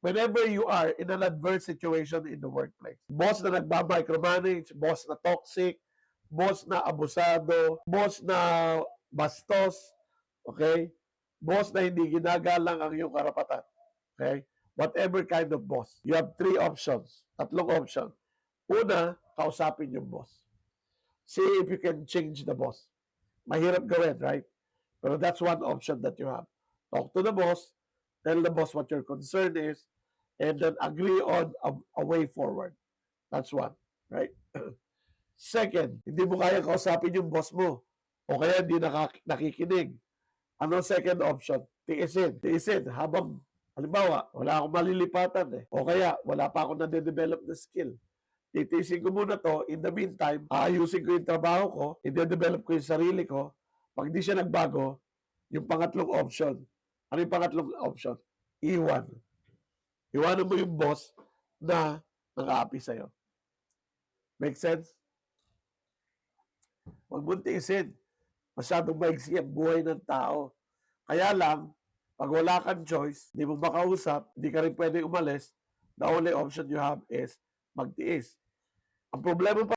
whenever you are in an adverse situation in the workplace, boss na nagba-micromanage, boss na toxic, boss na abusado, boss na bastos, okay? Boss na hindi ginagalang ang iyong karapatan, okay? Whatever kind of boss. You have three options, tatlong option. Una, kausapin yung boss. See if you can change the boss. Mahirap gawin, right? Pero that's one option that you have. Talk to the boss, tell the boss what your concern is, and then agree on a way forward. That's one, right? Second, hindi mo kaya kausapin yung boss mo o kaya hindi nakikinig. Ano second option? Tiisin. Tiisin habang, halimbawa, wala akong malilipatan o kaya wala pa akong nade-develop na skill. Titiisin ko muna to. In the meantime, aayusin ko yung trabaho ko, i-develop ko yung sarili ko. Pag di siya nagbago, yung pangatlong option. Ano yung pangatlong option? Iwan. Iwanan mo yung boss na nang-aapi sa'yo. Make sense? Huwag mong tiisin. Masyadong maigsi ang buhay ng tao. Kaya lang, pag wala kang choice, hindi mo makausap, hindi ka rin pwede umalis, the only option you have is magtiis. Ang problema pa